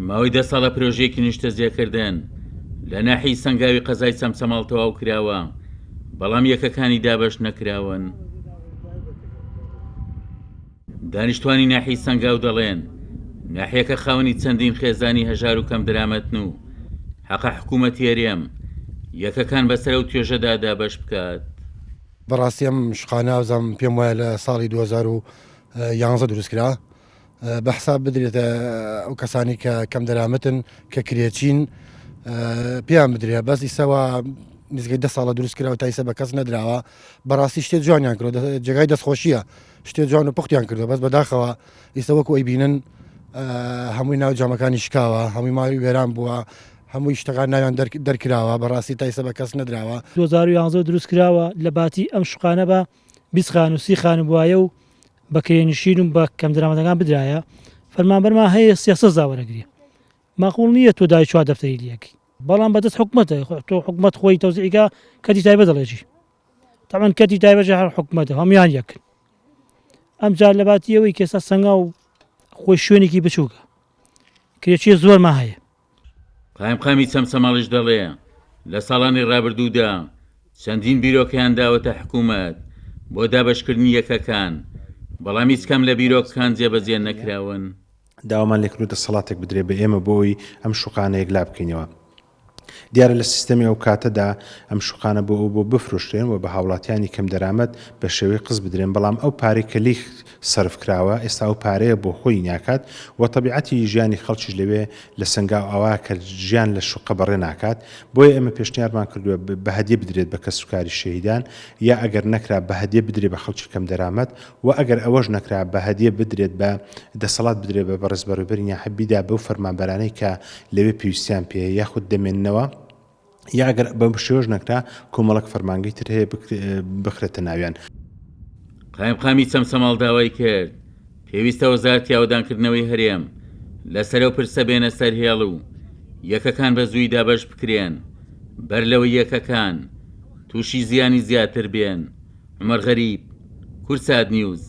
ماوەی 10 ساڵە پرۆژەیەکی نیشتە جێکردن لە ناحیی سەنگاوی قەزای چەمچەماڵ تەواو کراوە، بەڵام یەکەکانی دابەش نەکراون. دانیشتوانی ناحیی سەنگاو دەڵێن ناحیەکە خاوەنی چەندین خێزانی هەژار و کەم درامەتن و حەقە حکوومەتی هەرێم یەکەکان بەسەر و توێژەدا دابەش بکات. بەڕاستی ئەم شقانە وزەم پێم وایە لە ساڵی 2011 دروستکرا بە حساب بدرێتە ئەو کەسانی کە کەم دەرامەتن کە کرێچین پێیان بدرێ، بەس ئیسەوە نزگەی 10 ساڵە دروستکرا و تایسە بە کەس نەدراوە. بەڕاستی شتێ جوانیان کردو، جێگای دەستخۆشیە، شتێ جوان و پوختیان کردو، بەس بەداخەوە ئیسە وەکو ئەی بینن هەمووی ناو جامەکانی شکاوە، هەمووی ماوی وێران بووە، هەمووی شتەکان ناویان دەرکراوە، بەڕاستی تایسە بە کەس نەدراوە. 2011 دروست کراوە لە باتی ئەم شقانە بە 20 خان و 30 خان بوایە و بە کرێنشین و بە کەم درامەتەکان بدرایە. فەرمانبەرمان هەیە 300 زاوەرەگریە، ماقوڵ نییە تۆ دای 4 دەفتەری لەکەی، بەڵام بەدەست حکومەتە، تۆ حکومەت خۆی تەوزیعیکە کەتی تایبەت دەڵێژی، تەمان کەتی تایبەت هەر حکومەتە هەمویان یەکن. ئەم جار لە باتی ئەوەی کێسا سەنگا و خۆی شوێنێکی بچووکە کرێچی زۆرمان هەیە. قایمقامی چەمچەماڵیش دەڵێ لە ساڵانی ڕابردوودا چەندین بیرۆکەیان داوەتە حکوومەت بۆ دابەشکردنی یەکەکان، بەڵام هیچ کەم لە بیرۆکەکان جێبەجێ نەکراون. داوامان لێکردو دەسەڵاتێک بدرێ بە ئێمە بۆی ئەم شوقانە یەکلا بکەینەوە. دیارە لە سیستەمی ئەو کاتەدا ئەم شوقانە بۆ بفرۆشتێن و بە هاوڵاتیانی کەم دەرامەت بە شێوەی قز بدرێن، بەڵام ئەو پارەی کە لی سەرف کراوە ئێستا ئەو پارەیە بۆ خۆی ناکات و تەبیعەتی ژیانی خەڵکیش لەوێ لە سەنگاو ئەوە کە ژیان لە شوقە بەڕێ ناکات. بۆیە ئێمە پێشنیارمان کردووە بە هەدیە بدرێت بە کەسوکاری شەهیدان، یا ئەگەر نەکرا بە هەدیە بدرێت بە خەڵکی کەم دەرامەت، و ئەگەر ئەوەش نەکرا بە هەدیە بدرێت بە دەسەڵات بدرێت بە بەڕێز بەڕێوەبەری ناحەبیدا بەو فەرمانبەرانەی کە لەوێ پێویستیان پێ یاخود دەمێننەوە، یا ئەگەر بە شێوەش نەکرا کۆمەڵک فەرمانگەی تر هەیە بخرێتە ناویان. قایمقامی چەمچەماڵ داوای کرد پێویستە وەزارەتی ئاودانکردنەوەی هەرێم لەسەر و پرسە بێنە سەر هێڵ و یەکەکان بە زووی دابەش بکرێن، بەر لەوەی یەکەکان تووشی زیانی زیاتر بێن. عومەر غەریب، کورسات نیوز،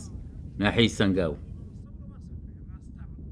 ناحیی سەنگاو.